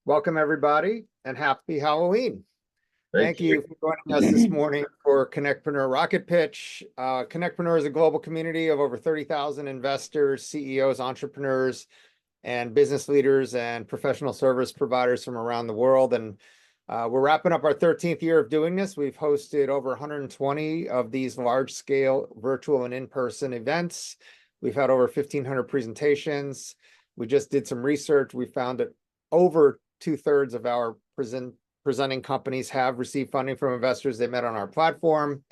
Welcome, everybody, and happy Halloween. Thank Thank you. you for joining us this morning for CONNECTpreneur Rocket Pitch. CONNECTpreneur is a global community of over 30,000 investors, CEOs, entrepreneurs, and business leaders and professional service providers from around the world. And we're wrapping up our 13th year of doing this. We've hosted over 120 of these large-scale virtual and in-person events. We've had over 1,500 presentations. We just did some research. We found that over 2/3 of our presenting companies have received funding from investors they met on our platform.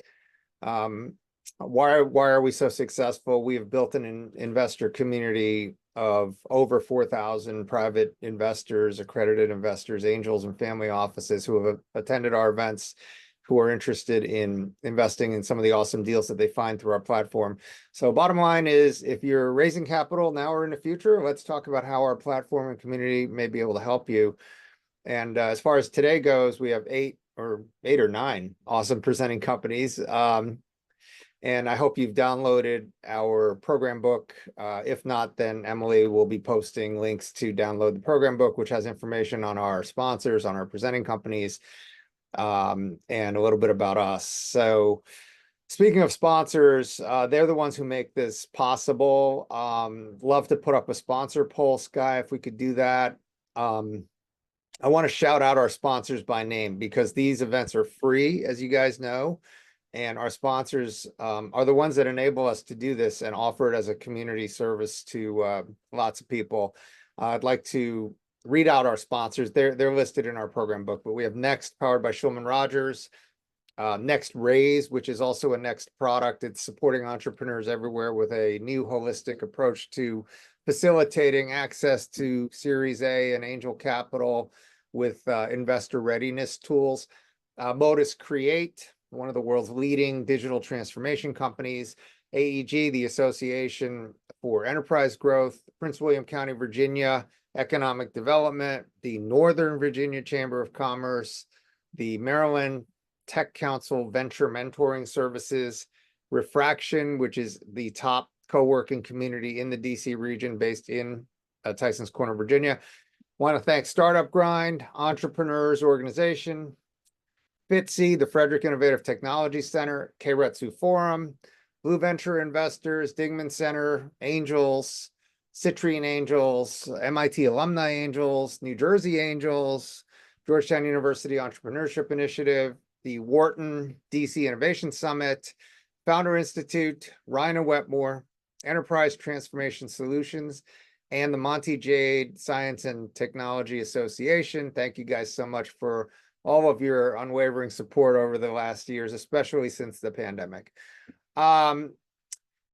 Why are we so successful? We have built an investor community of over 4,000 private investors, accredited investors, angels, and family offices who have attended our events, who are interested in investing in some of the awesome deals that they find through our platform. So bottom line is, if you're raising capital now or in the future, let's talk about how our platform and community may be able to help you. And as far as today goes, we have eight or nine awesome presenting companies. And I hope you've downloaded our program book. If not, then Emily will be posting links to download the program book, which has information on our sponsors, on our presenting companies, and a little bit about us. So speaking of sponsors, they're the ones who make this possible. Love to put up a sponsor poll, Sky, if we could do that. I want to shout out our sponsors by name because these events are free, as you guys know. And our sponsors are the ones that enable us to do this and offer it as a community service to lots of people. I'd like to read out our sponsors. They're listed in our program book, but we have Next, powered by Schulman Rogers. Next Raise, which is also a Next product. It's supporting entrepreneurs everywhere with a new holistic approach to facilitating access to Series A and angel capital with investor readiness tools. Modus Create, one of the world's leading digital transformation companies. AEG, the Association for Enterprise Growth. Prince William County, Virginia Economic Development. The Northern Virginia Chamber of Commerce. The Maryland Tech Council Venture Mentoring Services. Refraction, which is the top co-working community in the DC region based in Tysons Corner, Virginia. Want to thank Startup Grind, Entrepreneurs Organization, FITSI, the Frederick Innovative Technology Center, Keiretsu Forum, Blue Venture Investors, Dingman Center, Angels, Citrine Angels, MIT Alumni Angels, New Jersey Angels, Georgetown University Entrepreneurship Initiative, the Wharton DC Innovation Summit, Founder Institute, Ryan and Wetmore, Enterprise Transformation Solutions, and the Monty Jade Science and Technology Association. Thank you guys so much for all of your unwavering support over the last years, especially since the pandemic.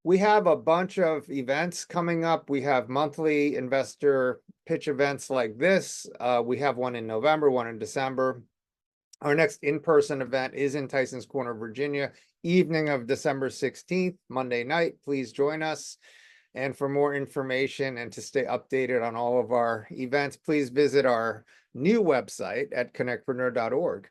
We have a bunch of events coming up. We have monthly investor pitch events like this. We have one in November, one in December. Our next in-person event is in Tysons Corner, Virginia, evening of December 16th, Monday night. Please join us. And for more information and to stay updated on all of our events, please visit our new website at connectpreneur.org.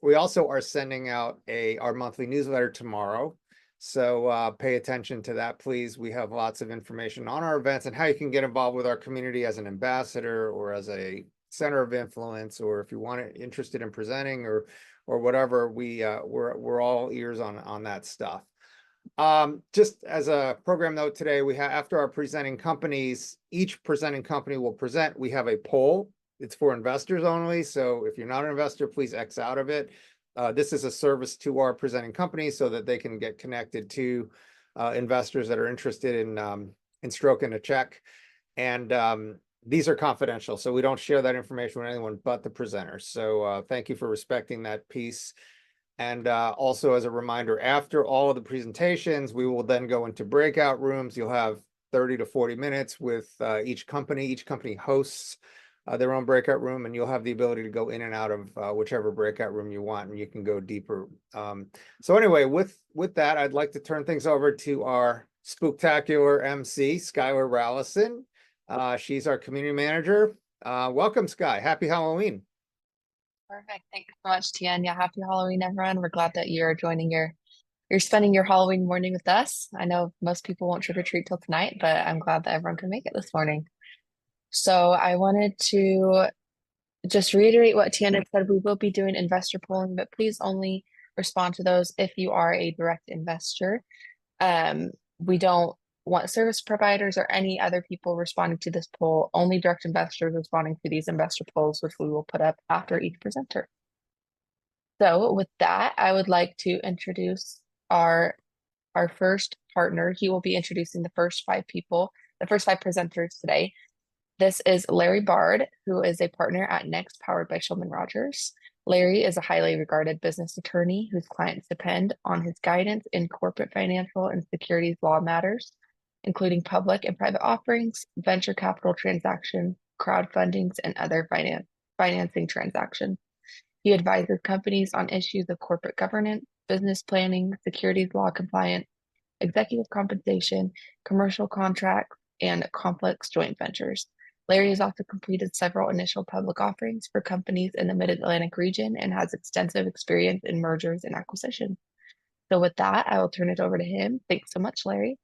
We also are sending out our monthly newsletter tomorrow. So pay attention to that, please. We have lots of information on our events and how you can get involved with our community as an ambassador or as a center of influence, or if you interested in presenting or whatever, we're all ears on that stuff. Just as a program note today, we have, after our presenting companies, each presenting company will present. We have a poll. It's for investors only. So if you're not an investor, please X out of it. This is a service to our presenting companies so that they can get connected to investors that are interested in stroking a check. And these are confidential, so we don't share that information with anyone but the presenters. So thank you for respecting that piece. And also, as a reminder, after all of the presentations, we will then go into breakout rooms. You'll have 30 to 40 minutes with each company. Each company hosts their own breakout room, and you'll have the ability to go in and out of whichever breakout room you want, and you can go deeper. So anyway, with that, I'd like to turn things over to our spooktacular MC, Skylar Rallison. She's our community manager. Welcome, Sky. Happy Halloween. Perfect. Thanks so much, Tian. Yeah, happy Halloween, everyone. We're glad that you're spending your Halloween morning with us. I know most people won't trick or treat till tonight, but I'm glad that everyone can make it this morning. So I wanted to just reiterate what Tiana said, we will be doing investor polling, but please only respond to those if you are a direct investor. We don't want service providers or any other people responding to this poll, only direct investors responding to these investor polls, which we will put up after each presenter. So with that, I would like to introduce our first partner. He will be introducing the first 5 people, the first 5 presenters today. This is Larry Bard, who is a partner at Next, powered by Shulman Rogers. Larry is a highly regarded business attorney whose clients depend on his guidance in corporate financial and securities law matters, including public and private offerings, venture capital transactions, crowdfundings, and other financing transactions. He advises companies on issues of corporate governance, business planning, securities law compliance, executive compensation, commercial contracts, and complex joint ventures. Larry has also completed several initial public offerings for companies in the Mid-Atlantic region and has extensive experience in mergers and acquisitions. So with that, I will turn it over to him. Thanks so much, Larry.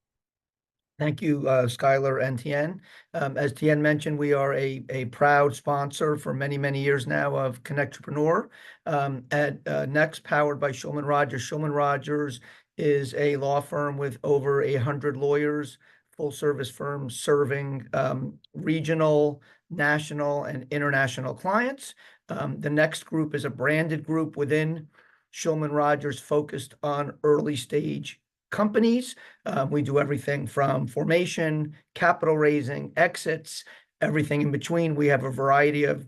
Thank you, Skylar and Tien. As Tien mentioned, we are a proud sponsor for many, many years now of CONNECTpreneur at Next, powered by Shulman Rogers. Shulman Rogers is a law firm with over 100 lawyers, full service firm serving regional, national, and international clients. The Next group is a branded group within Shulman Rogers focused on early stage companies. We do everything from formation, capital raising, exits, everything in between. We have a variety of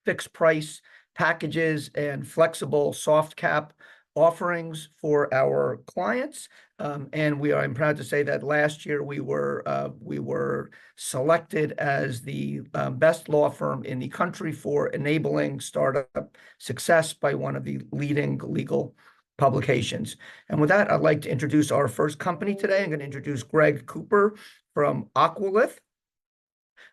fixed price packages and flexible soft cap offerings for our clients. And I'm proud to say that last year we were selected as the best law firm in the country for enabling startup success by one of the leading legal publications. And with that, I'd like to introduce our first company today. I'm going to introduce Greg Cooper from Aqualith.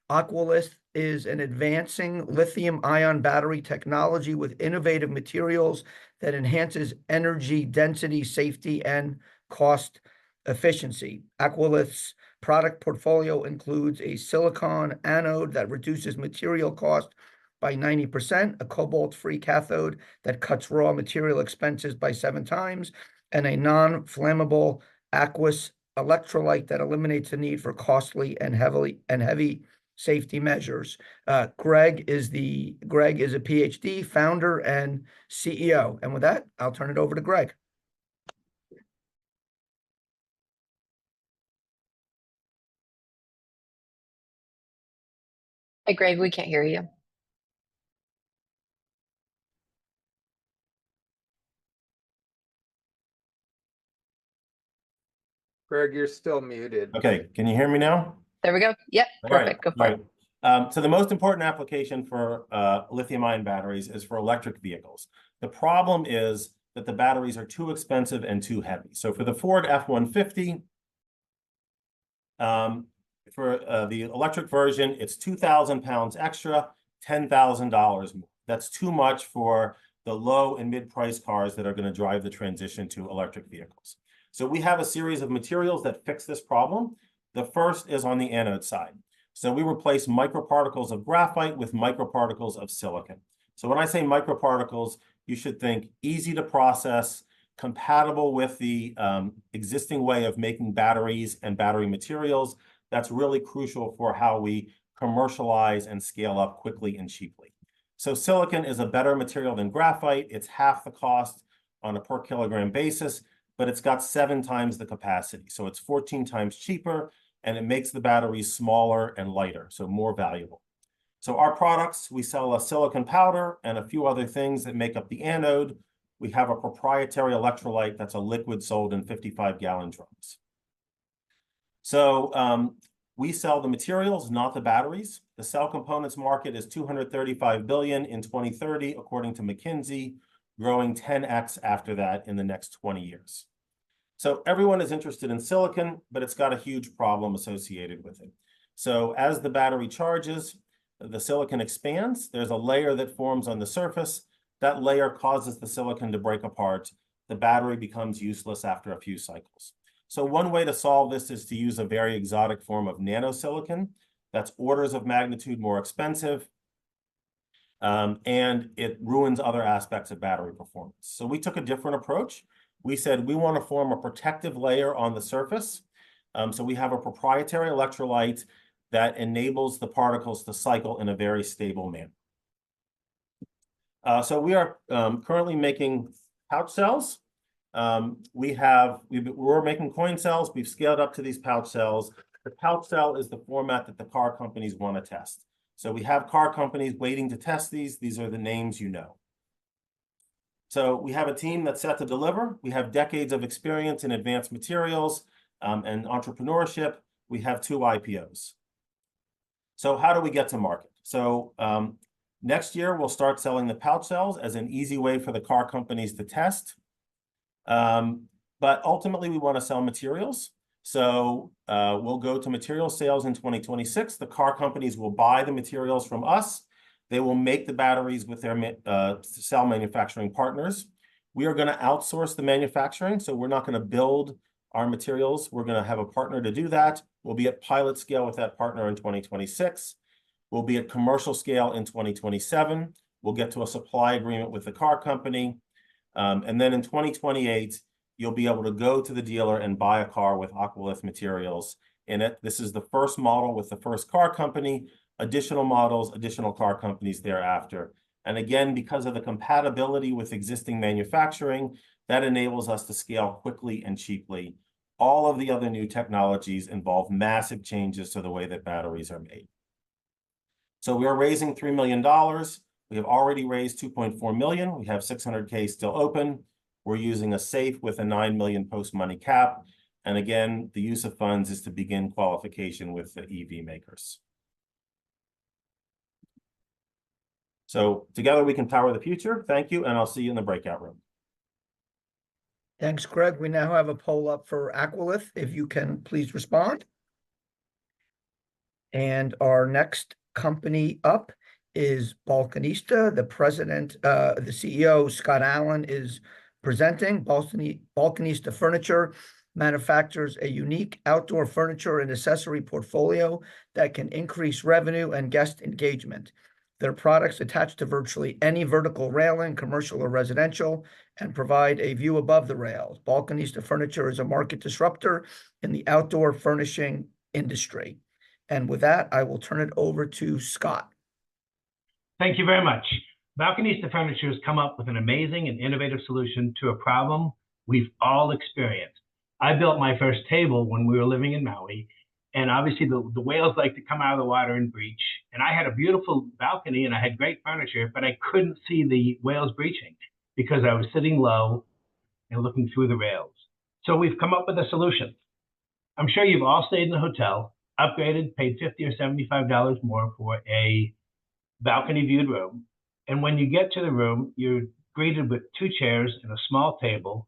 Aqualith is an advancing lithium-ion battery technology with innovative materials that enhances energy density, safety, and cost efficiency. Aqualith's product portfolio includes a silicon anode that reduces material cost by 90%, a cobalt-free cathode that cuts raw material expenses by 7 times, and a non-flammable aqueous electrolyte that eliminates the need for costly and heavy safety measures. Greg is a PhD, founder, and CEO. And with that, I'll turn it over to Greg. Hey, Greg, we can't hear you. Greg, you're still muted. Okay, can you hear me now? There we go. Yep, perfect. Go for it. So the most important application for lithium-ion batteries is for electric vehicles. The problem is that the batteries are too expensive and too heavy. So for the Ford F-150, for the electric version, it's 2,000 pounds extra, $10,000 more. That's too much for the low and mid-price cars that are going to drive the transition to electric vehicles. So we have a series of materials that fix this problem. The first is on the anode side. So we replace microparticles of graphite with microparticles of silicon. So when I say microparticles, you should think easy to process, compatible with the existing way of making batteries and battery materials. That's really crucial for how we commercialize and scale up quickly and cheaply. So silicon is a better material than graphite. It's half the cost on a per kilogram basis, but it's got 7 times the capacity. So it's 14 times cheaper, and it makes the batteries smaller and lighter, so more valuable. So our products, we sell a silicon powder and a few other things that make up the anode. We have a proprietary electrolyte that's a liquid sold in 55-gallon drums. So we sell the materials, not the batteries. The cell components market is $235 billion in 2030, according to McKinsey, growing 10x after that in the next 20 years. So everyone is interested in silicon, but it's got a huge problem associated with it. So as the battery charges, the silicon expands. There's a layer that forms on the surface. That layer causes the silicon to break apart. The battery becomes useless after a few cycles. So one way to solve this is to use a very exotic form of nanosilicon that's orders of magnitude more expensive. and it ruins other aspects of battery performance. So we took a different approach. We said we want to form a protective layer on the surface. So we have a proprietary electrolyte that enables the particles to cycle in a very stable manner. So we are currently making pouch cells. We're making coin cells. We've scaled up to these pouch cells. The pouch cell is the format that the car companies want to test. So we have car companies waiting to test these. These are the names you know. So we have a team that's set to deliver. We have decades of experience in advanced materials and entrepreneurship. We have 2 IPOs. So how do we get to market? So next year, we'll start selling the pouch cells as an easy way for the car companies to test. But ultimately, we want to sell materials. So we'll go to material sales in 2026. The car companies will buy the materials from us. They will make the batteries with their cell manufacturing partners. We are going to outsource the manufacturing. So we're not going to build our materials. We're going to have a partner to do that. We'll be at pilot scale with that partner in 2026. We'll be at commercial scale in 2027. We'll get to a supply agreement with the car company. And then in 2028, you'll be able to go to the dealer and buy a car with Aqualith materials in it. This is the first model with the first car company, additional models, additional car companies thereafter. And again, because of the compatibility with existing manufacturing, that enables us to scale quickly and cheaply. All of the other new technologies involve massive changes to the way that batteries are made. So we are raising $3 million. We have already raised $2.4 million. We have $600K still open. We're using a safe with a $9 million post-money cap. And again, the use of funds is to begin qualification with the EV makers. So together we can power the future. Thank you, and I'll see you in the breakout room. Thanks, Greg. We now have a poll up for Aqualith. If you can please respond. And our next company up is Balkanista. The president, the CEO, Scott Allen, is presenting. Balkanista Furniture manufactures a unique outdoor furniture and accessory portfolio that can increase revenue and guest engagement. Their products attach to virtually any vertical railing, commercial or residential, and provide a view above the rails. Balkanista Furniture is a market disruptor in the outdoor furnishing industry. And with that, I will turn it over to Scott. Thank you very much. Balkanista Furniture has come up with an amazing and innovative solution to a problem we've all experienced. I built my first table when we were living in Maui, and obviously the whales like to come out of the water and breach. And I had a beautiful balcony and I had great furniture, but I couldn't see the whales breaching because I was sitting low and looking through the rails. So we've come up with a solution. I'm sure you've all stayed in a hotel, upgraded, paid $50 or $75 more for a balcony viewed room. And when you get to the room, you're greeted with 2 chairs and a small table.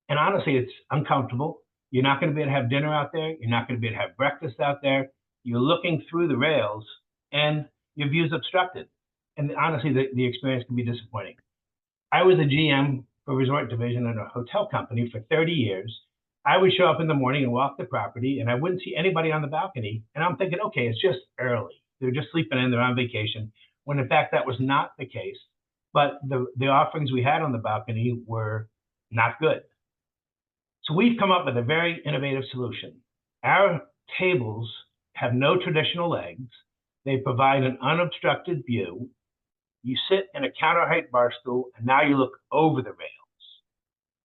And honestly, it's uncomfortable. You're not going to be able to have dinner out there. You're not going to be able to have breakfast out there. You're looking through the rails and your view's obstructed. And honestly, the experience can be disappointing. I was a GM for resort division in a hotel company for 30 years. I would show up in the morning and walk the property and I wouldn't see anybody on the balcony. And I'm thinking, okay, it's just early. They're just sleeping in, they're on vacation. When in fact, that was not the case. But the offerings we had on the balcony were not good. So we've come up with a very innovative solution. Our tables have no traditional legs. They provide an unobstructed view. You sit in a counter height bar stool, and now you look over the rails.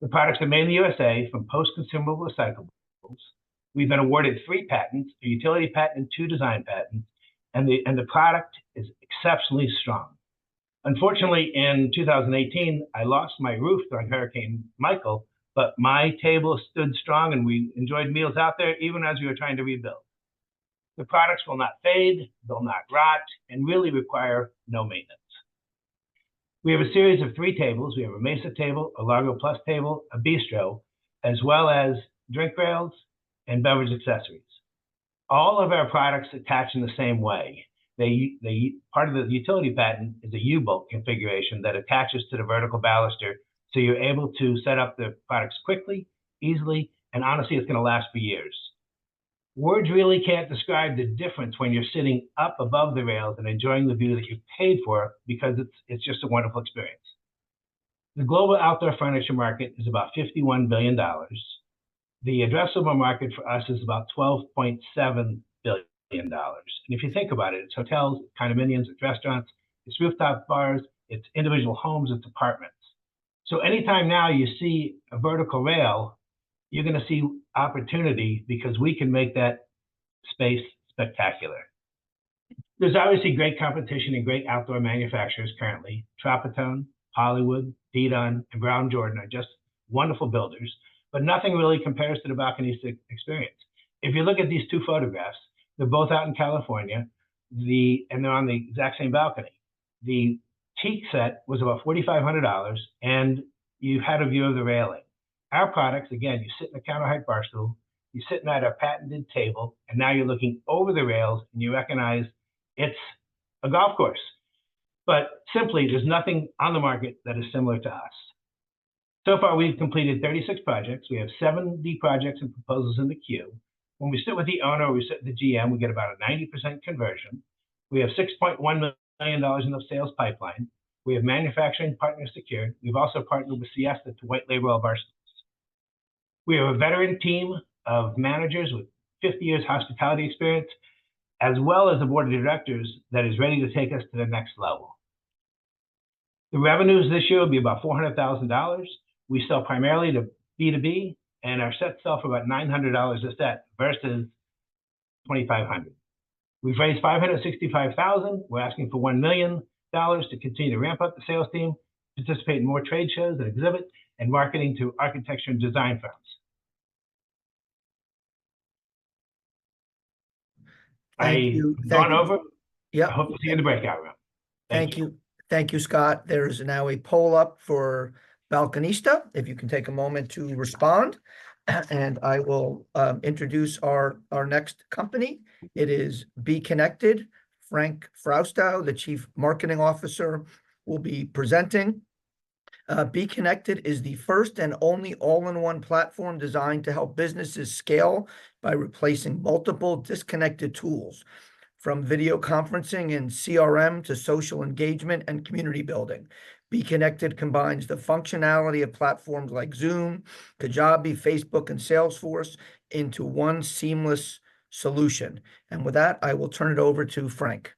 The products are made in the USA from post-consumable recyclables. We've been awarded 3 patents, a utility patent and 2 design patents, and the product is exceptionally strong. Unfortunately, in 2018, I lost my roof during Hurricane Michael, but my table stood strong and we enjoyed meals out there even as we were trying to rebuild. The products will not fade, they'll not rot, and really require no maintenance. We have a series of 3 tables. We have a Mesa table, a Largo Plus table, a Bistro, as well as drink rails and beverage accessories. All of our products attach in the same way. Part of the utility patent is a U-bolt configuration that attaches to the vertical baluster, so you're able to set up the products quickly, easily, and honestly, it's going to last for years. Words really can't describe the difference when you're sitting up above the rails and enjoying the view that you've paid for, because it's just a wonderful experience. The global outdoor furniture market is about $51 billion. The addressable market for us is about $12.7 billion. And if you think about it, it's hotels, it's condominiums, it's restaurants, it's rooftop bars, it's individual homes, it's apartments. So anytime now you see a vertical rail, you're going to see opportunity, because we can make that space spectacular. There's obviously great competition and great outdoor manufacturers currently. Tropitone, Hollywood, Didon, and Brown Jordan are just wonderful builders, but nothing really compares to the Balconista experience. If you look at these two photographs, they're both out in California, and they're on the exact same balcony. The teak set was about $4,500, and you had a view of the railing. Our products, again, you sit in a counter height bar stool, you sit at a patented table, and now you're looking over the rails and you recognize it's a golf course. But simply, there's nothing on the market that is similar to us. So far, we've completed 36 projects. We have 70 projects and proposals in the queue. When we sit with the owner, we sit with the GM, we get about a 90% conversion. We have $6.1 million in the sales pipeline. We have manufacturing partners secured. We've also partnered with Siesta to white label all of our stores. We have a veteran team of managers with 50 years hospitality experience, as well as a board of directors that is ready to take us to the next level. The revenues this year will be about $400,000. We sell primarily to B2B, and our sets sell for about $900 a set versus $2,500. We've raised $565,000. We're asking for $1 million to continue to ramp up the sales team, participate in more trade shows and exhibit, and marketing to architecture and design firms. I've gone over. Yeah. I hope to see you in the breakout room. Thank you. Thank you, Scott. There's now a poll up for Balconista, if you can take a moment to respond. And I will introduce our next company. It is Be Connected. Frank Fraustow, the Chief Marketing Officer, will be presenting. Be Connected is the first and only all-in-one platform designed to help businesses scale by replacing multiple disconnected tools, from video conferencing and CRM to social engagement and community building. Be Connected combines the functionality of platforms like Zoom, Kajabi, Facebook, and Salesforce into one seamless solution. And with that, I will turn it over to Frank.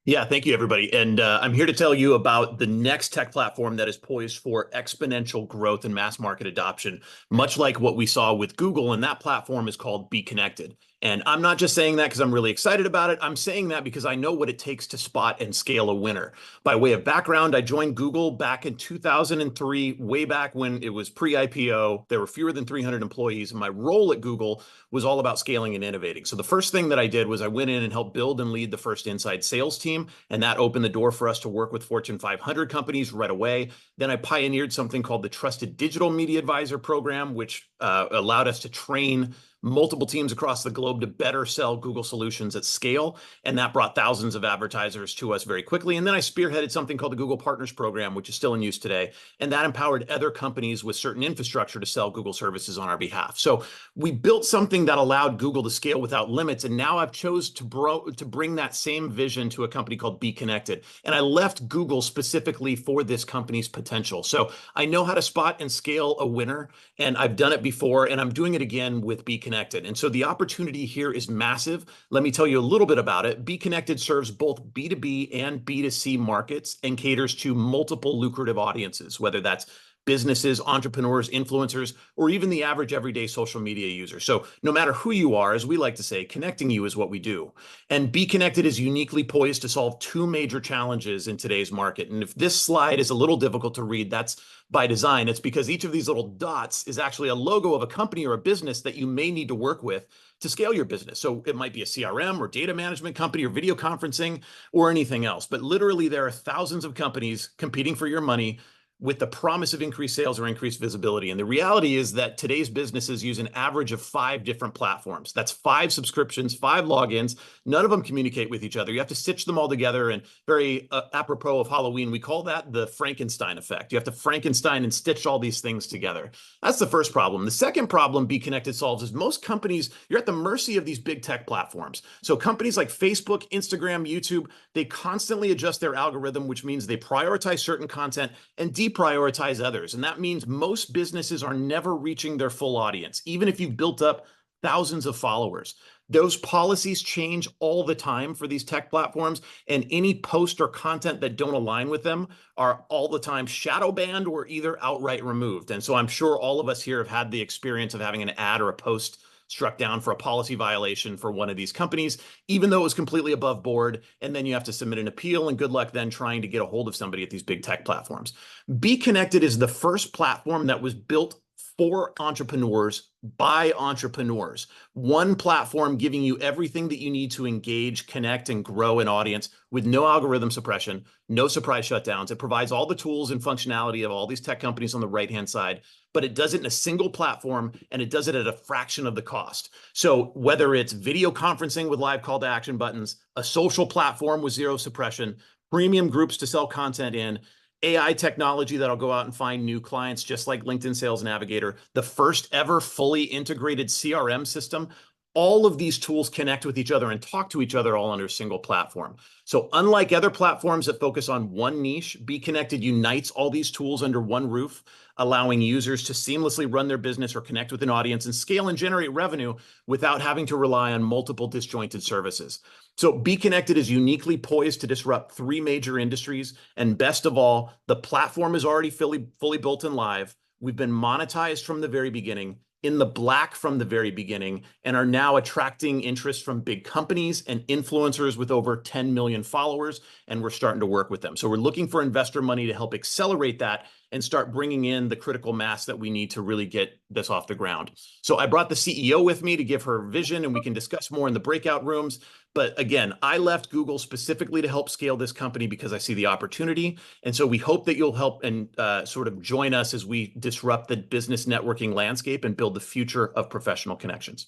Yeah, thank you, everybody. And I'm here to tell you about the next tech platform that is poised for exponential growth and mass market adoption, much like what we saw with Google. And that platform is called Be Connected. And I'm not just saying that because I'm really excited about it. I'm saying that because I know what it takes to spot and scale a winner. By way of background, I joined Google back in 2003, way back when it was pre-IPO. There were fewer than 300 employees, and my role at Google was all about scaling and innovating. So the first thing that I did was I went in and helped build and lead the first inside sales team, and that opened the door for us to work with Fortune 500 companies right away. Then I pioneered something called the Trusted Digital Media Advisor program, which allowed us to train multiple teams across the globe to better sell Google solutions at scale. And that brought thousands of advertisers to us very quickly. And then I spearheaded something called the Google Partners Program, which is still in use today. And that empowered other companies with certain infrastructure to sell Google services on our behalf. So we built something that allowed Google to scale without limits. And now I've chose to bring that same vision to a company called Be Connected. And I left Google specifically for this company's potential. So I know how to spot and scale a winner, and I've done it before, and I'm doing it again with Be Connected. And so the opportunity here is massive. Let me tell you a little bit about it. Be Connected serves both B2B and B2C markets and caters to multiple lucrative audiences, whether that's businesses, entrepreneurs, influencers, or even the average everyday social media user. So no matter who you are, as we like to say, connecting you is what we do. And Be Connected is uniquely poised to solve two major challenges in today's market. And if this slide is a little difficult to read, that's by design. It's because each of these little dots is actually a logo of a company or a business that you may need to work with to scale your business. So it might be a CRM or data management company or video conferencing or anything else. But literally there are thousands of companies competing for your money with the promise of increased sales or increased visibility. And the reality is that today's businesses use an average of 5 different platforms. That's 5 subscriptions, 5 logins. None of them communicate with each other. You have to stitch them all together. And very apropos of Halloween, we call that the Frankenstein effect. You have to Frankenstein and stitch all these things together. That's the first problem. The second problem Be Connected solves is most companies, you're at the mercy of these big tech platforms. So companies like Facebook, Instagram, YouTube, they constantly adjust their algorithm, which means they prioritize certain content and deprioritize others. And that means most businesses are never reaching their full audience, even if you've built up thousands of followers. Those policies change all the time for these tech platforms, and any post or content that don't align with them are all the time shadow banned or either outright removed. And so I'm sure all of us here have had the experience of having an ad or a post struck down for a policy violation for one of these companies, even though it was completely above board. And then you have to submit an appeal, and good luck then trying to get a hold of somebody at these big tech platforms. Be Connected is the first platform that was built for entrepreneurs by entrepreneurs. One platform giving you everything that you need to engage, connect, and grow an audience with no algorithm suppression, no surprise shutdowns. It provides all the tools and functionality of all these tech companies on the right-hand side, but it does it in a single platform, and it does it at a fraction of the cost. So whether it's video conferencing with live call to action buttons, a social platform with zero suppression, premium groups to sell content in, AI technology that'll go out and find new clients, just like LinkedIn Sales Navigator, the first ever fully integrated CRM system. All of these tools connect with each other and talk to each other all under a single platform. So unlike other platforms that focus on one niche, Be Connected unites all these tools under one roof, allowing users to seamlessly run their business or connect with an audience and scale and generate revenue without having to rely on multiple disjointed services. So Be Connected is uniquely poised to disrupt 3 major industries. And best of all, the platform is already fully built and live. We've been monetized from the very beginning, in the black from the very beginning, and are now attracting interest from big companies and influencers with over 10 million followers, and we're starting to work with them. So we're looking for investor money to help accelerate that and start bringing in the critical mass that we need to really get this off the ground. So I brought the CEO with me to give her vision, and we can discuss more in the breakout rooms. But again, I left Google specifically to help scale this company because I see the opportunity. And so we hope that you'll help and sort of join us as we disrupt the business networking landscape and build the future of professional connections.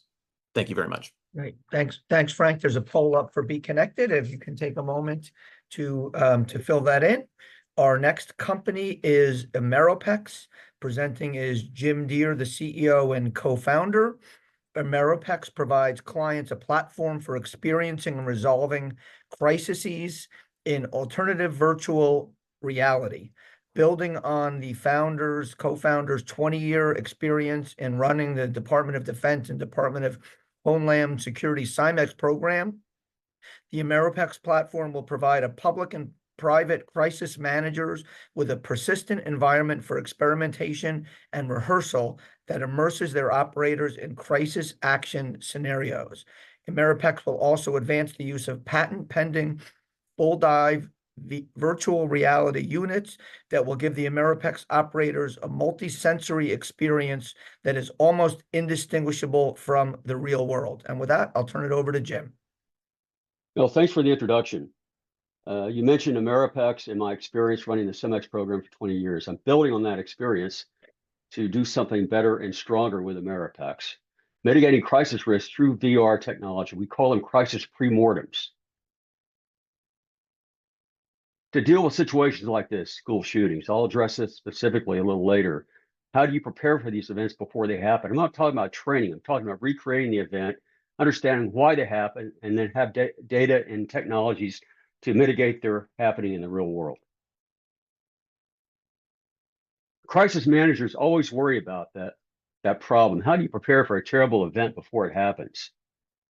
Thank you very much. Great. Thanks, Frank. There's a poll up for Be Connected. If you can take a moment to fill that in. Our next company is Ameripex. Presenting is Jim Deere, the CEO and co-founder. Ameripex provides clients a platform for experiencing and resolving crises in alternative virtual reality, building on the co-founders' 20-year experience in running the Department of Defense and Department of Homeland Security CIMEX program. The Ameripex platform will provide a public and private crisis managers with a persistent environment for experimentation and rehearsal that immerses their operators in crisis action scenarios. Ameripex will also advance the use of patent-pending full dive virtual reality units that will give the Ameripex operators a multi-sensory experience that is almost indistinguishable from the real world. And with that, I'll turn it over to Jim. Well, thanks for the introduction. You mentioned Ameripex and my experience running the CIMEX program for 20 years. I'm building on that experience to do something better and stronger with Ameripex, mitigating crisis risk through VR technology. We call them crisis pre-mortems. To deal with situations like this, school shootings, I'll address this specifically a little later. How do you prepare for these events before they happen? I'm not talking about training. I'm talking about recreating the event, understanding why they happen, and then have data and technologies to mitigate their happening in the real world. Crisis managers always worry about that problem. How do you prepare for a terrible event before it happens?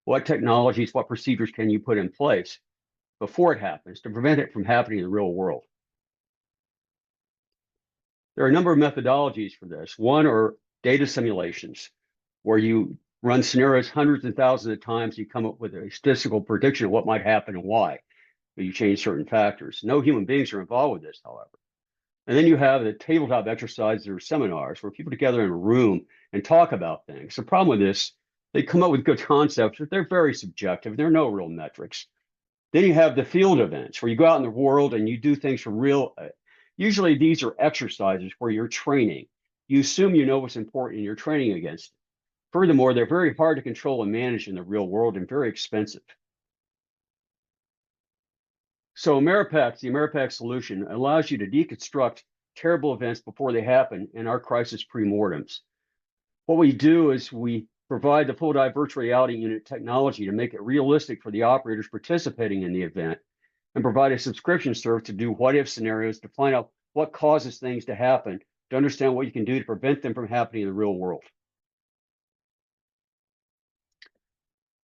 What technologies, what procedures can you put in place before it happens to prevent it from happening in the real world? There are a number of methodologies for this. One are data simulations, where you run scenarios hundreds and thousands of times. You come up with a statistical prediction of what might happen and why. But you change certain factors. No human beings are involved with this, however. And then you have the tabletop exercises or seminars where people together in a room and talk about things. The problem with this, they come up with good concepts, but they're very subjective. There are no real metrics. Then you have the field events where you go out in the world and you do things for real. Usually these are exercises where you're training. You assume you know what's important and you're training against it. Furthermore, they're very hard to control and manage in the real world and very expensive. So Ameripex, the Ameripex solution, allows you to deconstruct terrible events before they happen in our crisis pre-mortems. What we do is we provide the full dive virtual reality unit technology to make it realistic for the operators participating in the event, and provide a subscription service to do what-if scenarios to find out what causes things to happen, to understand what you can do to prevent them from happening in the real world.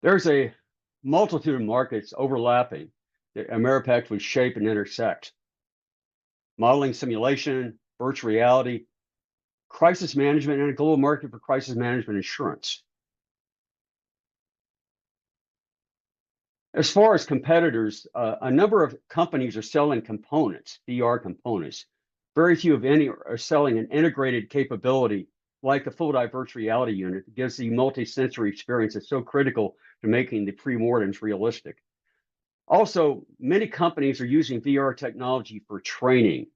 There's a multitude of markets overlapping that Ameripex would shape and intersect. Modeling simulation, virtual reality, crisis management, and a global market for crisis management insurance. As far as competitors, a number of companies are selling components, VR components. Very few, if any, are selling an integrated capability like the full dive virtual reality unit that gives the multi-sensory experience that's so critical to making the pre-mortems realistic. Also, many companies are using VR technology for training.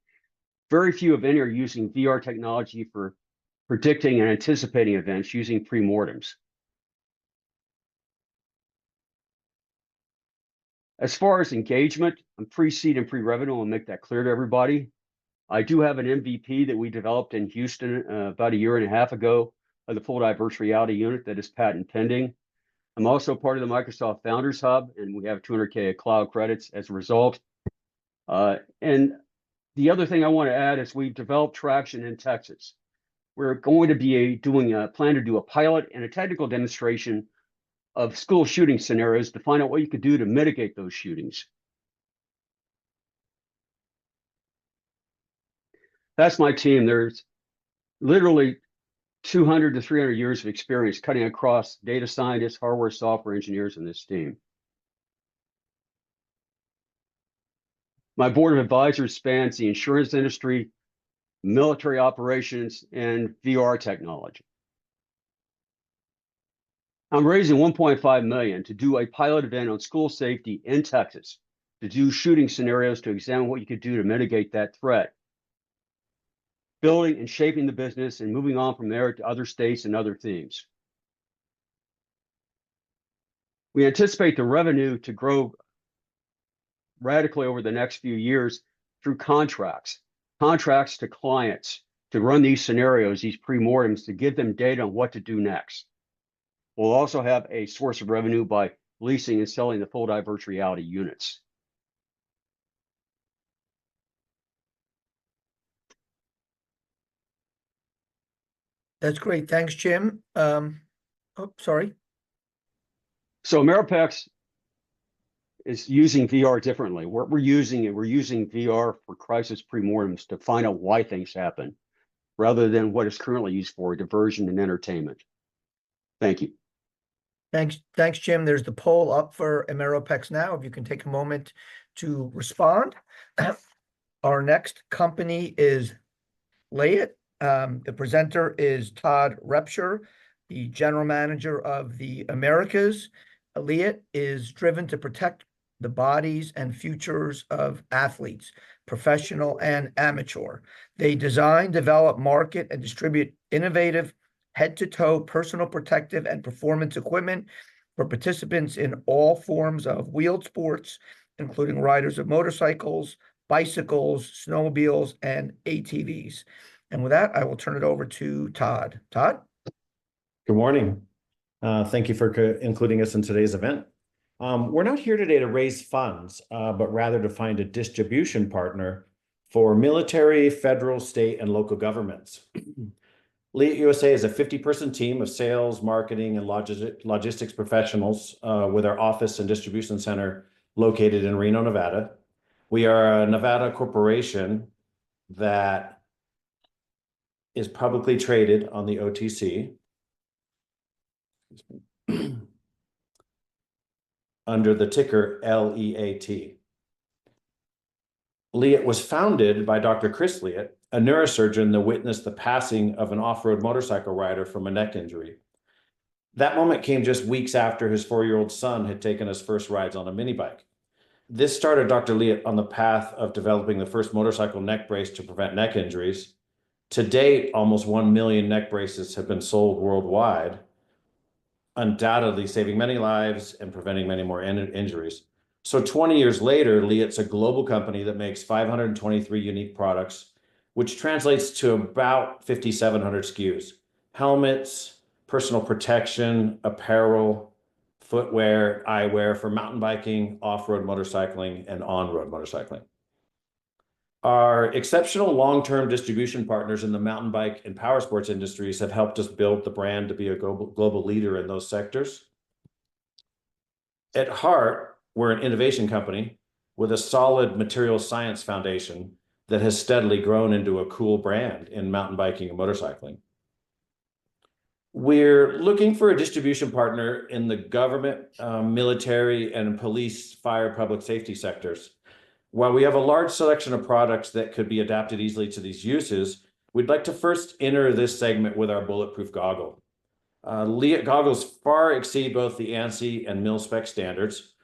Very few, if any, are using VR technology for predicting and anticipating events using pre-mortems. As far as engagement, I'm pre-seed and pre-revenue. I'll make that clear to everybody. I do have an MVP that we developed in Houston about 1.5 years ago of the full dive virtual reality unit that is patent pending. I'm also part of the Microsoft Founders Hub, and we have 200K of cloud credits as a result. And the other thing I want to add is we've developed traction in Texas. We're going to be plan to do a pilot and a technical demonstration of school shooting scenarios to find out what you could do to mitigate those shootings. That's my team. There's literally 200 to 300 years of experience cutting across data scientists, hardware, software engineers in this team. My board of advisors spans the insurance industry, military operations, and VR technology. I'm raising $1.5 million to do a pilot event on school safety in Texas, to do shooting scenarios to examine what you could do to mitigate that threat, building and shaping the business and moving on from there to other states and other themes. We anticipate the revenue to grow radically over the next few years through contracts to clients to run these scenarios, these pre-mortems, to give them data on what to do next. We'll also have a source of revenue by leasing and selling the full dive virtual reality units. That's great. Thanks, Jim. Oh, sorry. So Ameripex is using VR differently. We're using VR for crisis pre-mortems to find out why things happen, rather than what it's currently used for, diversion and entertainment. Thank you. Thanks, Jim. There's the poll up for Ameripex now. If you can take a moment to respond. Our next company is Layit. The presenter is Todd Repsher, the general manager of the Americas. Layit is driven to protect the bodies and futures of athletes, professional and amateur. They design, develop, market, and distribute innovative head-to-toe personal protective and performance equipment for participants in all forms of wheeled sports, including riders of motorcycles, bicycles, snowmobiles, and ATVs. And with that, I will turn it over to Todd. Todd? Good morning. Thank you for including us in today's event. We're not here today to raise funds, but rather to find a distribution partner for military, federal, state, and local governments. Layit USA is a 50-person team of sales, marketing, and logistics professionals with our office and distribution center located in Reno, Nevada. We are a Nevada corporation that is publicly traded on the OTC under the ticker LEAT. Layit was founded by Dr. Chris Layit, a neurosurgeon that witnessed the passing of an off-road motorcycle rider from a neck injury. That moment came just weeks after his 4-year-old son had taken his first rides on a mini bike. This started Dr. Liat on the path of developing the first motorcycle neck brace to prevent neck injuries. To date, almost 1 million neck braces have been sold worldwide, undoubtedly saving many lives and preventing many more injuries. So 20 years later, Liat's a global company that makes 523 unique products, which translates to about 5,700 SKUs. Helmets, personal protection, apparel, footwear, eyewear for mountain biking, off-road motorcycling, and on-road motorcycling. Our exceptional long-term distribution partners in the mountain bike and power sports industries have helped us build the brand to be a global leader in those sectors. At heart, we're an innovation company with a solid materials science foundation that has steadily grown into a cool brand in mountain biking and motorcycling. We're looking for a distribution partner in the government, military, and police, fire, public safety sectors. While we have a large selection of products that could be adapted easily to these uses, we'd like to first enter this segment with our bulletproof goggle. Liat goggles far exceed both the ANSI and mil-spec standards.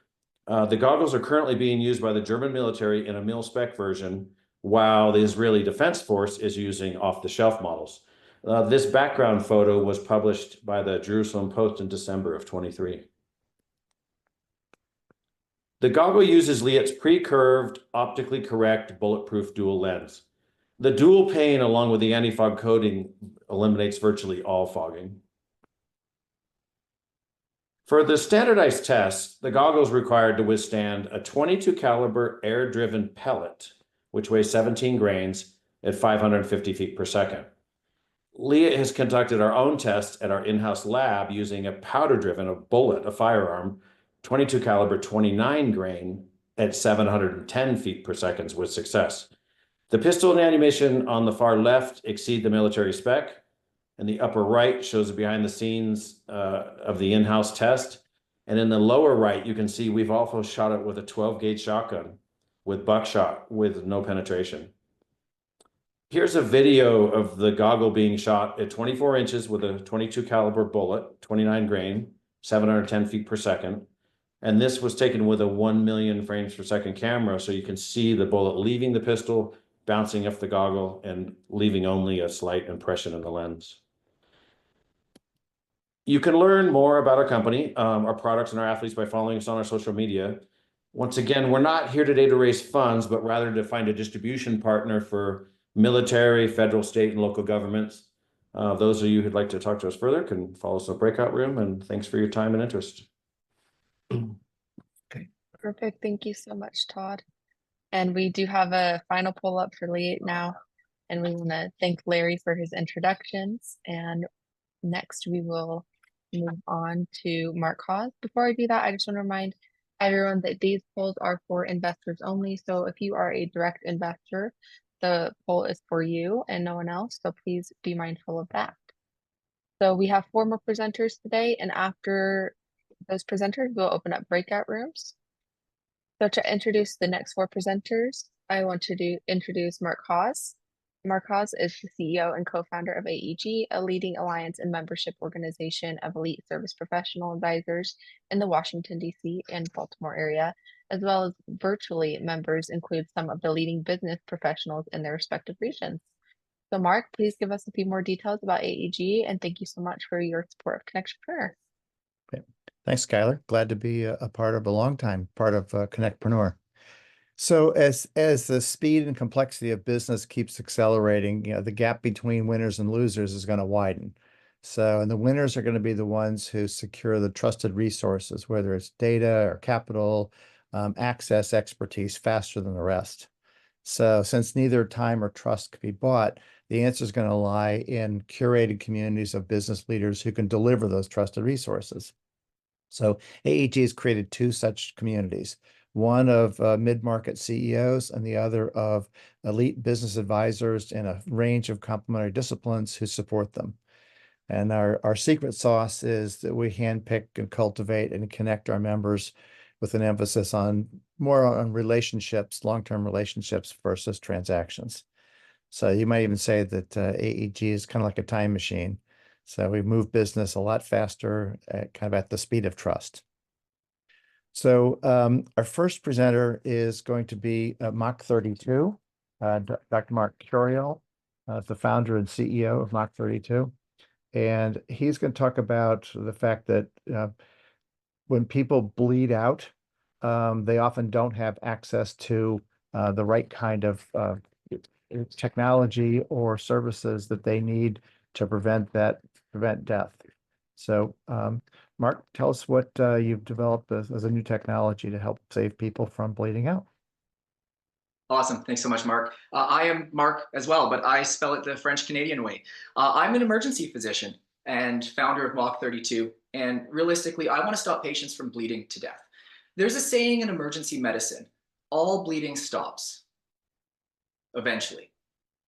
The goggles are currently being used by the German military in a mil-spec version, while the Israeli Defense Force is using off-the-shelf models. This background photo was published by the Jerusalem Post in December of 23. The goggle uses Liat's pre-curved, optically correct, bulletproof dual lens. The dual pane, along with the anti-fog coating, eliminates virtually all fogging. For the standardized tests, the goggle is required to withstand a 22 caliber air-driven pellet, which weighs 17 grains at 550 feet per second. Liat has conducted our own tests at our in-house lab using a powder-driven bullet, a firearm, 22 caliber 29 grain at 710 feet per second with success. The pistol and ammunition on the far left exceed the military spec, and the upper right shows the behind the scenes of the in-house test. And in the lower right, you can see we've also shot it with a 12 gauge shotgun with buckshot with no penetration. Here's a video of the goggle being shot at 24 inches with a 22 caliber bullet, 29 grain, 710 feet per second. And this was taken with a 1 million frames per second camera, so you can see the bullet leaving the pistol, bouncing off the goggle, and leaving only a slight impression in the lens. You can learn more about our company, our products, and our athletes by following us on our social media. Once again, we're not here today to raise funds, but rather to find a distribution partner for military, federal, state, and local governments. Those of you who'd like to talk to us further can follow us in the breakout room, and thanks for your time and interest. Okay. Perfect. Thank you so much, Todd. And we do have a final pull up for Liat now. And we want to thank Larry for his introductions. And next we will move on to Mark Haas. Before I do that, I just want to remind everyone that these polls are for investors only. So if you are a direct investor, the poll is for you and no one else. So please be mindful of that. So we have 4 more presenters today. And after those presenters, we'll open up breakout rooms. So to introduce the next 4 presenters, I want to introduce Mark Haas. Mark Haas is the CEO and co-founder of AEG, a leading alliance and membership organization of elite service professional advisors in the Washington, D.C. and Baltimore area, as well as virtually members include some of the leading business professionals in their respective regions. So Mark, please give us a few more details about AEG, and thank you so much for your support of CONNECTpreneur. Okay. Thanks, Skylar. Glad to be a part of part of CONNECTpreneur. So as the speed and complexity of business keeps accelerating, the gap between winners and losers is going to widen. So, and the winners are going to be the ones who secure the trusted resources, whether it's data or capital, access, expertise, faster than the rest. So since neither time or trust can be bought, the answer is going to lie in curated communities of business leaders who can deliver those trusted resources. So AEG has created 2 such communities, one of mid-market CEOs and the other of elite business advisors in a range of complementary disciplines who support them. And our secret sauce is that we handpick and cultivate and connect our members with an emphasis on more on relationships, long-term relationships versus transactions. So you might even say that AEG is kind of like a time machine. So we move business a lot faster, kind of at the speed of trust. So our first presenter is going to be Mach 32, Dr. Mark Curiel, the founder and CEO of Mach 32. And he's going to talk about the fact that when people bleed out, they often don't have access to the right kind of technology or services that they need to prevent death. So Mark, tell us what you've developed as a new technology to help save people from bleeding out. Awesome. Thanks so much, Mark. I am Mark as well, but I spell it the French Canadian way. I'm an emergency physician and founder of Mach 32. And realistically, I want to stop patients from bleeding to death. There's a saying in emergency medicine, all bleeding stops eventually.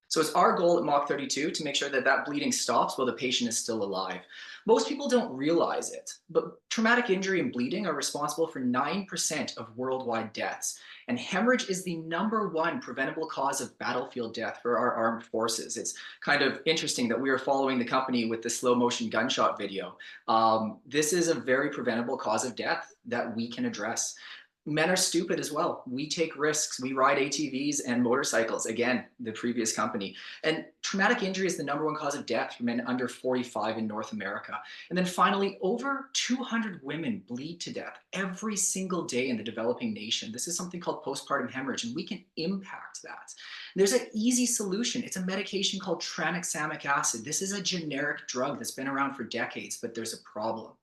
So it's our goal at Mach 32 to make sure that that bleeding stops while the patient is still alive. Most people don't realize it, but traumatic injury and bleeding are responsible for 9% of worldwide deaths. And hemorrhage is the #1 preventable cause of battlefield death for our armed forces. It's kind of interesting that we are following the company with the slow motion gunshot video. This is a very preventable cause of death that we can address. Men are stupid as well. We take risks. We ride ATVs and motorcycles. Again, the previous company. And traumatic injury is the #1 cause of death for men under 45 in North America. And then finally, over 200 women bleed to death every single day in the developing nation. This is something called postpartum hemorrhage, and we can impact that. There's an easy solution. It's a medication called tranexamic acid. This is a generic drug that's been around for decades, but there's a problem.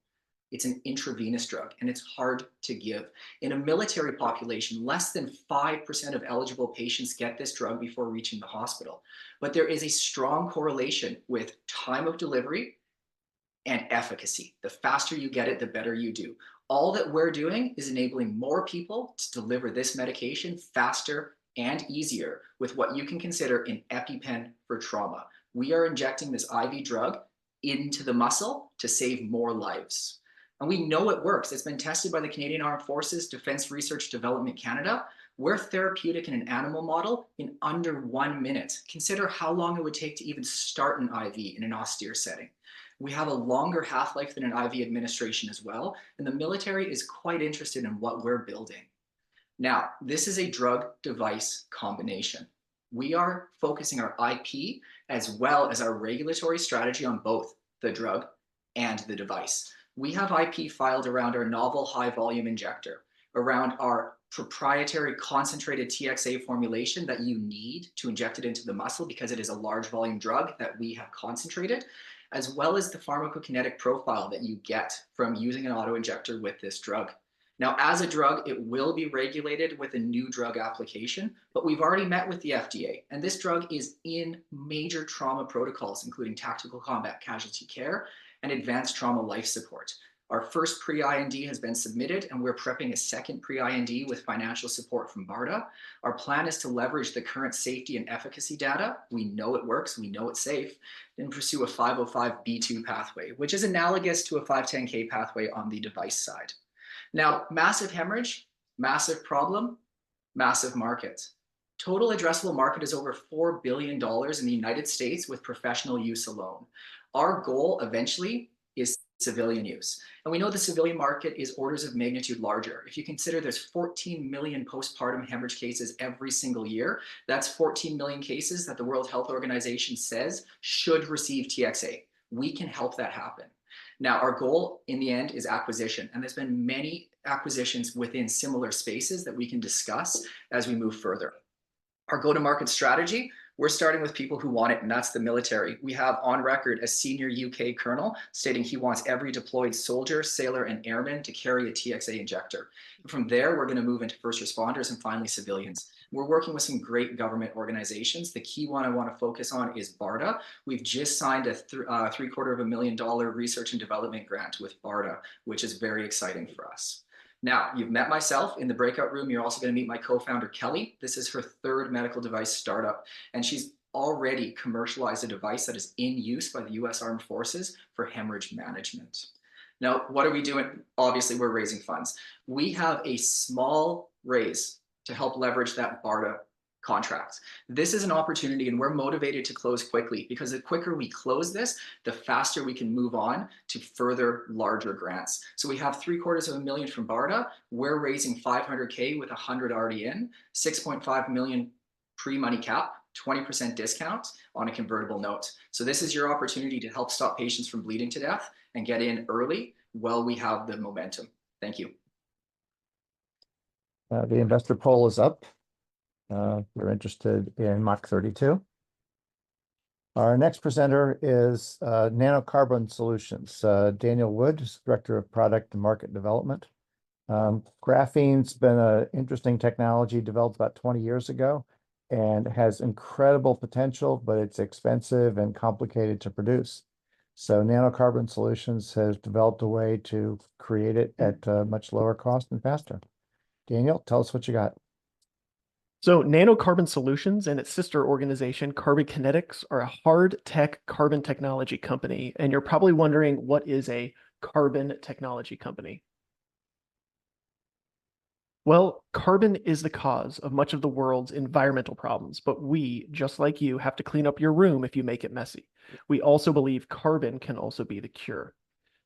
It's an intravenous drug, and it's hard to give. In a military population, less than 5% of eligible patients get this drug before reaching the hospital. But there is a strong correlation with time of delivery and efficacy. The faster you get it, the better you do. All that we're doing is enabling more people to deliver this medication faster and easier with what you can consider an EpiPen for trauma. We are injecting this IV drug into the muscle to save more lives. And we know it works. It's been tested by the Canadian Armed Forces, Defence Research Development Canada. We're therapeutic in an animal model in under 1 minute. Consider how long it would take to even start an IV in an austere setting. We have a longer half-life than an IV administration as well, and the military is quite interested in what we're building. Now, this is a drug-device combination. We are focusing our IP as well as our regulatory strategy on both the drug and the device. We have IP filed around our novel high-volume injector, around our proprietary concentrated TXA formulation that you need to inject it into the muscle because it is a large volume drug that we have concentrated, as well as the pharmacokinetic profile that you get from using an auto-injector with this drug. Now, as a drug, it will be regulated with a new drug application, but we've already met with the FDA, and this drug is in major trauma protocols, including tactical combat casualty care and advanced trauma life support. Our first pre-IND has been submitted, and we're prepping a second pre-IND with financial support from BARDA. Our plan is to leverage the current safety and efficacy data. We know it works, we know it's safe, and pursue a 505(b)(2) pathway, which is analogous to a 510(k) pathway on the device side. Now, massive hemorrhage, massive problem, massive market. Total addressable market is over $4 billion in the United States with professional use alone. Our goal eventually is civilian use. And we know the civilian market is orders of magnitude larger. If you consider there's 14 million postpartum hemorrhage cases every single year, that's 14 million cases that the World Health Organization says should receive TXA. We can help that happen. Now, our goal in the end is acquisition, and there's been many acquisitions within similar spaces that we can discuss as we move further. Our go-to-market strategy, we're starting with people who want it, and that's the military. We have on record a senior UK colonel stating he wants every deployed soldier, sailor, and airman to carry a TXA injector. From there, we're going to move into first responders and finally civilians. We're working with some great government organizations. The key one I want to focus on is BARDA. We've just signed a $750,000 research and development grant with BARDA, which is very exciting for us. Now, you've met myself in the breakout room. You're also going to meet my co-founder, Kelly. This is her third medical device startup, and she's already commercialized a device that is in use by the US Armed Forces for hemorrhage management. Now, what are we doing? Obviously, we're raising funds. We have a small raise to help leverage that BARDA contracts. This is an opportunity, and we're motivated to close quickly, because the quicker we close this, the faster we can move on to further larger grants. So we have $750,000 from BARDA. We're raising $500K with 100 already in, 6.5 million pre-money cap, 20% discount on a convertible note. So this is your opportunity to help stop patients from bleeding to death and get in early while we have the momentum. Thank you. The investor poll is up. If you're interested in Mach 32. Our next presenter is Nanocarbon Solutions. Daniel Wood is Director of Product and Market Development. Graphene's been an interesting technology developed about 20 years ago and has incredible potential, but it's expensive and complicated to produce. So Nanocarbon Solutions has developed a way to create it at a much lower cost and faster. Daniel, tell us what you got. So Nanocarbon Solutions and its sister organization, Carbon Kinetics, are a hard tech carbon technology company. And you're probably wondering, what is a carbon technology company? Well, carbon is the cause of much of the world's environmental problems, but we, just like you, have to clean up your room if you make it messy. We also believe carbon can also be the cure.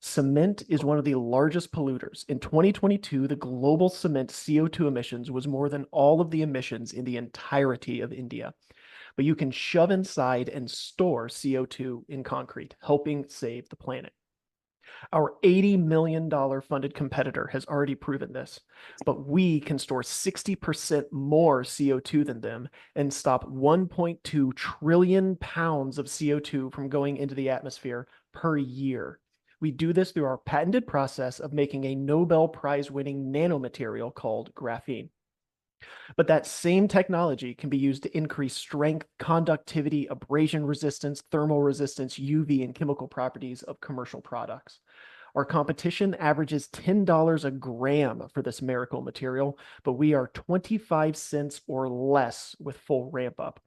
Cement is one of the largest polluters. In 2022, the global cement CO2 emissions was more than all of the emissions in the entirety of India. But you can shove inside and store CO2 in concrete, helping save the planet. Our $80 million funded competitor has already proven this, but we can store 60% more CO2 than them and stop 1.2 trillion pounds of CO2 from going into the atmosphere per year. We do this through our patented process of making a Nobel Prize-winning nanomaterial called graphene. But that same technology can be used to increase strength, conductivity, abrasion resistance, thermal resistance, UV, and chemical properties of commercial products. Our competition averages $10 a gram for this miracle material, but we are 25 cents or less with full ramp up.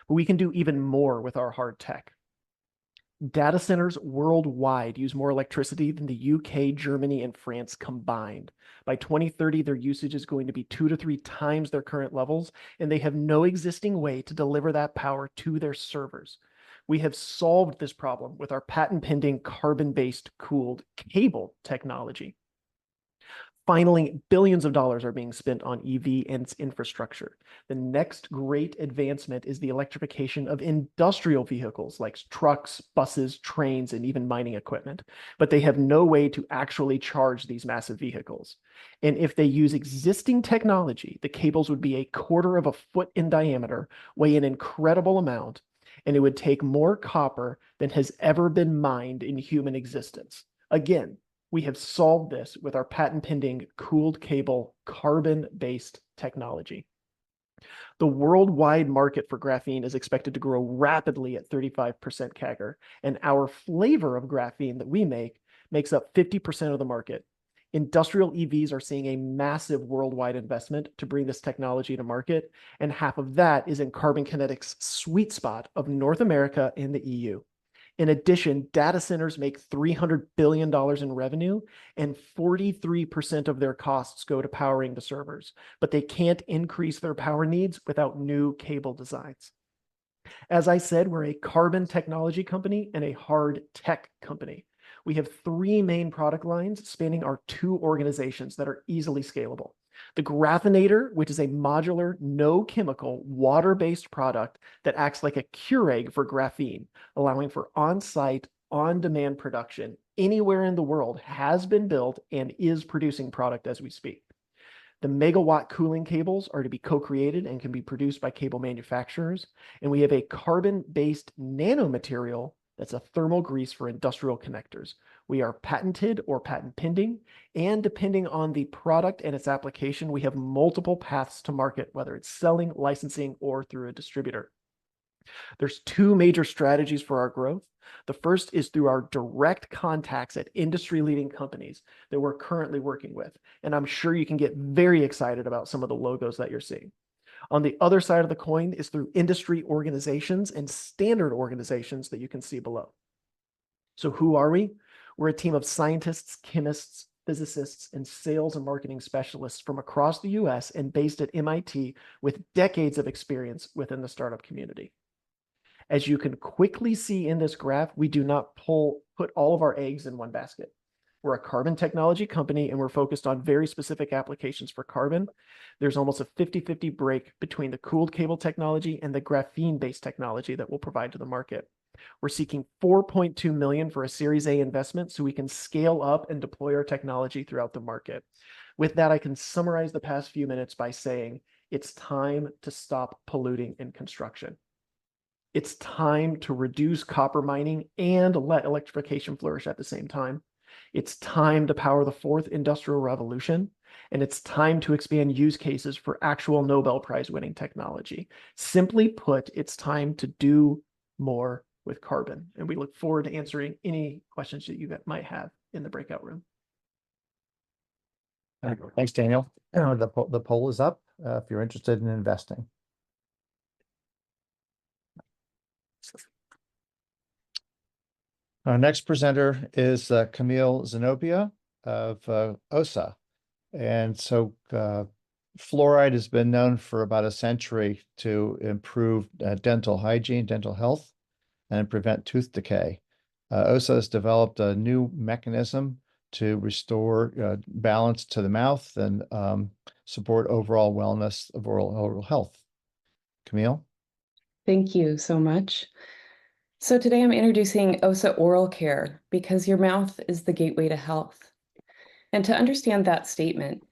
But we can do even more with our hard tech. Data centers worldwide use more electricity than the UK, Germany, and France combined. By 2030, their usage is going to be 2 to 3 times their current levels, and they have no existing way to deliver that power to their servers. We have solved this problem with our patent-pending carbon-based cooled cable technology. Finally, billions of dollars are being spent on EV and its infrastructure. The next great advancement is the electrification of industrial vehicles like trucks, buses, trains, and even mining equipment. But they have no way to actually charge these massive vehicles. And if they use existing technology, the cables would be 1/4 of a foot in diameter, weigh an incredible amount, and it would take more copper than has ever been mined in human existence. Again, we have solved this with our patent-pending cooled cable carbon-based technology. The worldwide market for graphene is expected to grow rapidly at 35% CAGR, and our flavor of graphene that we make makes up 50% of the market. Industrial EVs are seeing a massive worldwide investment to bring this technology to market, and half of that is in Carbon Kinetics' sweet spot of North America and the EU. In addition, data centers make $300 billion in revenue, and 43% of their costs go to powering the servers, but they can't increase their power needs without new cable designs. As I said, we're a carbon technology company and a hard tech company. We have 3 main product lines spanning our 2 organizations that are easily scalable. The Graphinator, which is a modular, no-chemical, water-based product that acts like a Keurig for graphene, allowing for on-site, on-demand production anywhere in the world, has been built and is producing product as we speak. The megawatt cooling cables are to be co-created and can be produced by cable manufacturers. And we have a carbon-based nanomaterial that's a thermal grease for industrial connectors. We are patented or patent pending, and depending on the product and its application, we have multiple paths to market, whether it's selling, licensing, or through a distributor. There's 2 major strategies for our growth. The first is through our direct contacts at industry-leading companies that we're currently working with. And I'm sure you can get very excited about some of the logos that you're seeing. On the other side of the coin is through industry organizations and standard organizations that you can see below. So who are we? We're a team of scientists, chemists, physicists, and sales and marketing specialists from across the US and based at MIT with decades of experience within the startup community. As you can quickly see in this graph, we do not put all of our eggs in one basket. We're a carbon technology company and we're focused on very specific applications for carbon. There's almost a 50-50 break between the cooled cable technology and the graphene-based technology that we'll provide to the market. We're seeking $4.2 million for a Series A investment so we can scale up and deploy our technology throughout the market. With that, I can summarize the past few minutes by saying it's time to stop polluting in construction. It's time to reduce copper mining and let electrification flourish at the same time. It's time to power the fourth industrial revolution, and it's time to expand use cases for actual Nobel Prize winning technology. Simply put, it's time to do more with carbon, and we look forward to answering any questions that you might have in the breakout room. Thanks, Daniel. The poll is up if you're interested in investing. Our next presenter is Camille Zenobia of OSA. And so fluoride has been known for about a century to improve dental hygiene, dental health, and prevent tooth decay. OSA has developed a new mechanism to restore balance to the mouth and support overall wellness of oral health. Camille? Thank you so much. So today I'm introducing OSA Oral Care because your mouth is the gateway to health. And to understand that statement,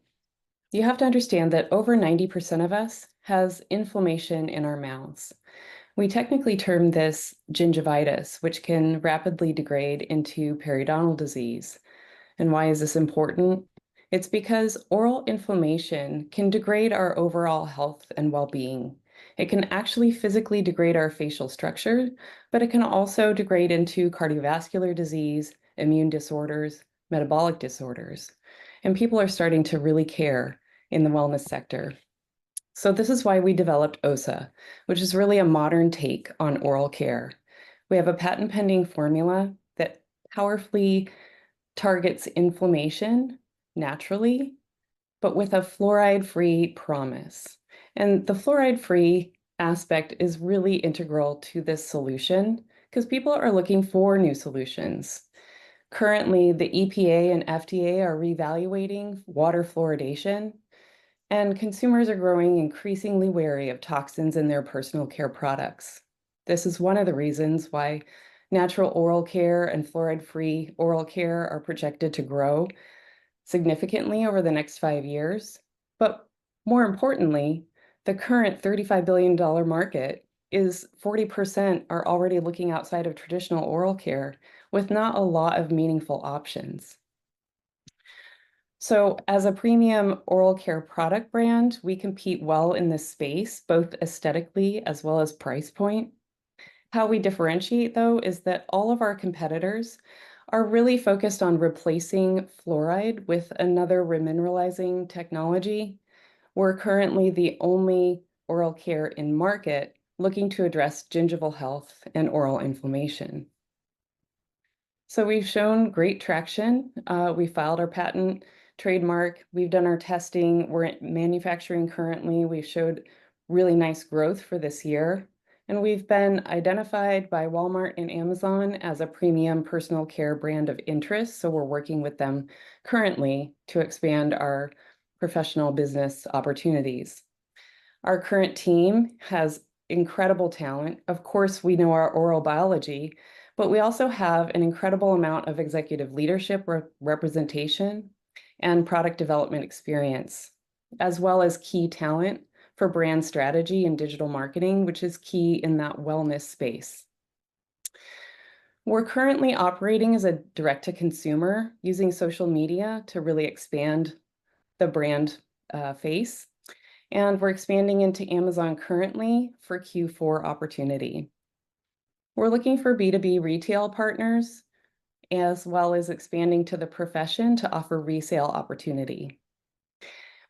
you have to understand that over 90% of us has inflammation in our mouths. We technically term this gingivitis, which can rapidly degrade into periodontal disease. And why is this important? It's because oral inflammation can degrade our overall health and well-being. It can actually physically degrade our facial structure, but it can also degrade into cardiovascular disease, immune disorders, metabolic disorders. And people are starting to really care in the wellness sector. So this is why we developed OSA, which is really a modern take on oral care. We have a patent pending formula that powerfully targets inflammation naturally, but with a fluoride-free promise. And the fluoride-free aspect is really integral to this solution because people are looking for new solutions. Currently, the EPA and FDA are reevaluating water fluoridation, and consumers are growing increasingly wary of toxins in their personal care products. This is one of the reasons why natural oral care and fluoride-free oral care are projected to grow significantly over the next 5 years. But more importantly, the current $35 billion market is 40% are already looking outside of traditional oral care with not a lot of meaningful options. So as a premium oral care product brand, we compete well in this space, both aesthetically as well as price point. How we differentiate, though, is that all of our competitors are really focused on replacing fluoride with another remineralizing technology. We're currently the only oral care in market looking to address gingival health and oral inflammation. So we've shown great traction. We filed our patent trademark. We've done our testing. We're manufacturing currently. We've showed really nice growth for this year. And we've been identified by Walmart and Amazon as a premium personal care brand of interest. So we're working with them currently to expand our professional business opportunities. Our current team has incredible talent. Of course, we know our oral biology, but we also have an incredible amount of executive leadership representation and product development experience, as well as key talent for brand strategy and digital marketing, which is key in that wellness space. We're currently operating as a direct-to-consumer using social media to really expand the brand face. And we're expanding into Amazon currently for Q4 opportunity. We're looking for B2B retail partners, as well as expanding to the profession to offer resale opportunity.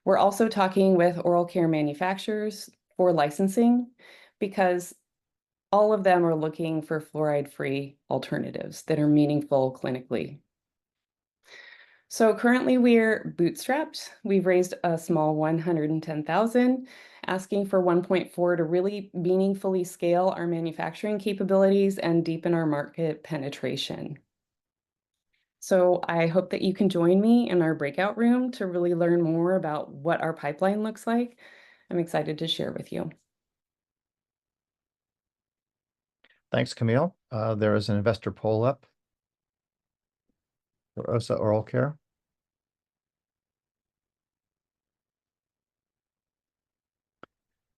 We're also talking with oral care manufacturers for licensing because all of them are looking for fluoride-free alternatives that are meaningful clinically. So currently we're bootstrapped. We've raised a small 110,000, asking for 1.4 to really meaningfully scale our manufacturing capabilities and deepen our market penetration. So I hope that you can join me in our breakout room to really learn more about what our pipeline looks like. I'm excited to share with you. Thanks, Camille. There is an investor poll up for OSA Oral Care.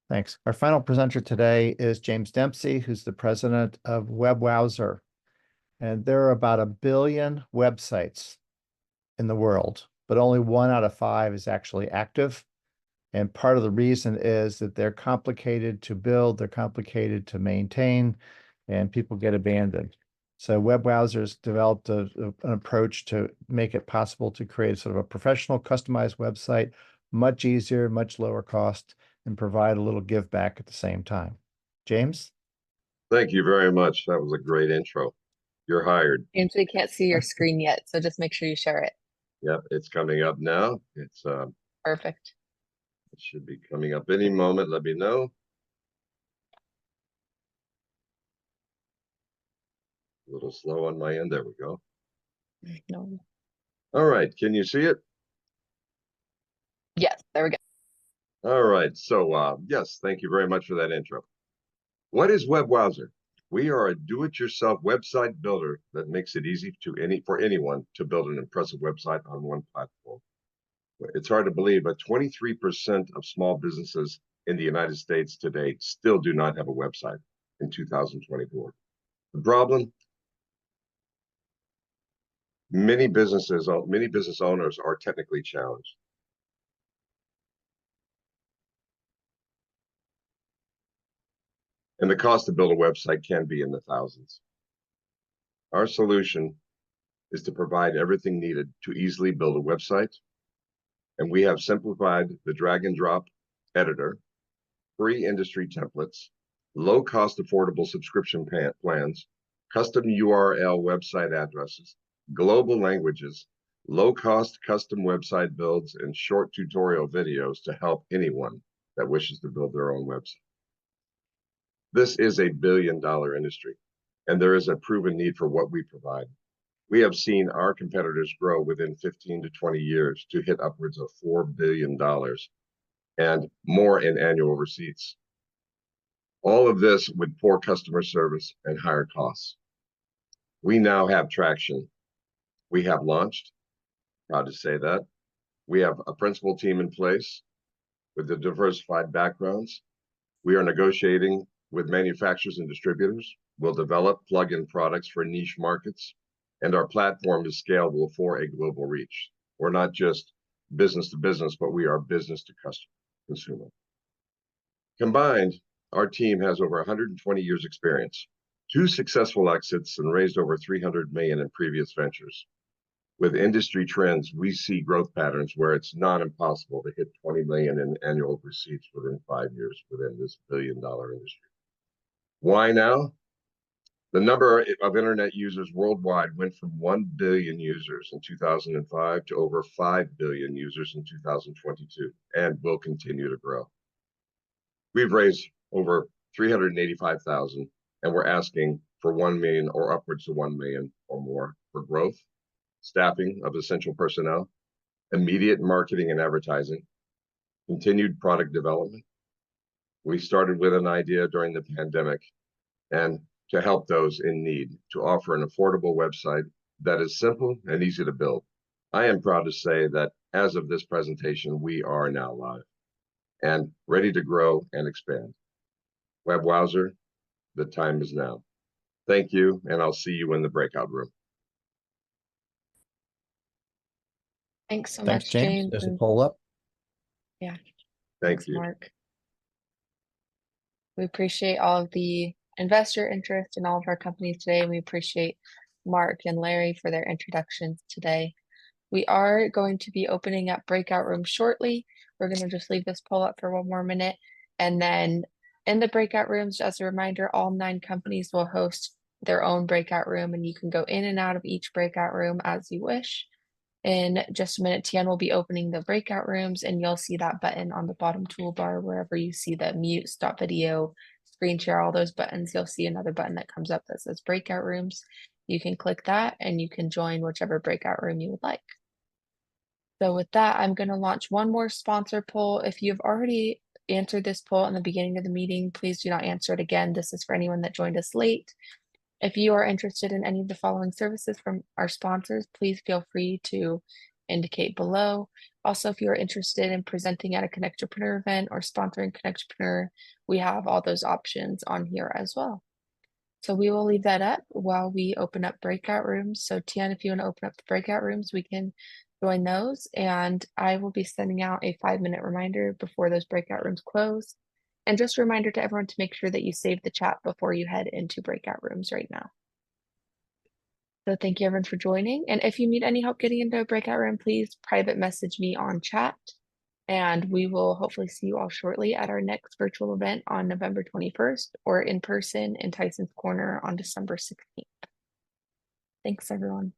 Thanks. Our final presenter today is James Dempsey, who's the president of WebWowser. And there are about 1 billion websites in the world, but only 1 out of 5 is actually active. And part of the reason is that they're complicated to build, they're complicated to maintain, and people get abandoned. So WebWowser's developed an approach to make it possible to create sort of a professional, customized website, much easier, much lower cost, and provide a little give back at the same time. James? Thank you very much. That was a great intro. You're hired. James, we can't see your screen yet, so just make sure you share it. Yep, it's coming up now. It's Perfect. it should be coming up any moment. Let me know. A little slow on my end. There we go. No. All right. Can you see it? Yes, there we go. All right. So yes, thank you very much for that intro. What is WebWowser? We are a do-it-yourself website builder that makes it easy for anyone to build an impressive website on one platform. It's hard to believe, but 23% of small businesses in the United States today still do not have a website in 2024. The problem? Many business owners are technically challenged. And the cost to build a website can be in the thousands. Our solution is to provide everything needed to easily build a website. And we have simplified the drag and drop editor, free industry templates, low cost affordable subscription plans, custom URL website addresses, global languages, low cost custom website builds, and short tutorial videos to help anyone that wishes to build their own website. This is a billion-dollar industry, and there is a proven need for what we provide. We have seen our competitors grow within 15 to 20 years to hit upwards of $4 billion and more in annual receipts. All of this with poor customer service and higher costs. We now have traction. We have launched, proud to say that. We have a principal team in place with the diversified backgrounds. We are negotiating with manufacturers and distributors. We'll develop plug-in products for niche markets, and our platform is scalable for a global reach. We're not just business to business, but we are business to consumer. Combined, our team has over 120 years experience, 2 successful exits, and raised over 300 million in previous ventures. With industry trends, we see growth patterns where it's not impossible to hit 20 million in annual receipts within 5 years within this billion-dollar industry. Why now? The number of internet users worldwide went from 1 billion users in 2005 to over 5 billion users in 2022, and will continue to grow. We've raised over 385,000, and we're asking for 1 million or upwards to 1 million or more for growth, staffing of essential personnel, immediate marketing and advertising, continued product development. We started with an idea during the pandemic, and to help those in need, to offer an affordable website that is simple and easy to build. I am proud to say that as of this presentation, we are now live and ready to grow and expand. WebWowser, the time is now. Thank you, and I'll see you in the breakout room. Thanks so Thanks, much, James. There's a and poll up. yeah, Thank thanks, you. Mark. We appreciate all of the investor interest in all of our companies today, and we appreciate Mark and Larry for their introductions today. We are going to be opening up breakout rooms shortly. We're going to just leave this poll up for 1 more minute, and then in the breakout rooms, as a reminder, all 9 companies will host their own breakout room, and you can go in and out of each breakout room as you wish. In just a minute, Tian will be opening the breakout rooms, and you'll see that button on the bottom toolbar wherever you see the mute, stop video, screen share, all those buttons. You'll see another button that comes up that says breakout rooms. You can click that and you can join whichever breakout room you would like. So with that, I'm going to launch one more sponsor poll. If you've already answered this poll in the beginning of the meeting, please do not answer it again. This is for anyone that joined us late. If you are interested in any of the following services from our sponsors, please feel free to indicate below. Also, if you are interested in presenting at a CONNECTpreneur event or sponsoring CONNECTpreneur, we have all those options on here as well. So we will leave that up while we open up breakout rooms. So Tian, if you want to open up the breakout rooms, we can join those. And I will be sending out a 5-minute reminder before those breakout rooms close. And just a reminder to everyone to make sure that you save the chat before you head into breakout rooms right now. So thank you everyone for joining. And if you need any help getting into a breakout room, please private message me on chat. And we will hopefully see you all shortly at our next virtual event on November 21st or in person in Tyson's Corner on December 16th. Thanks everyone.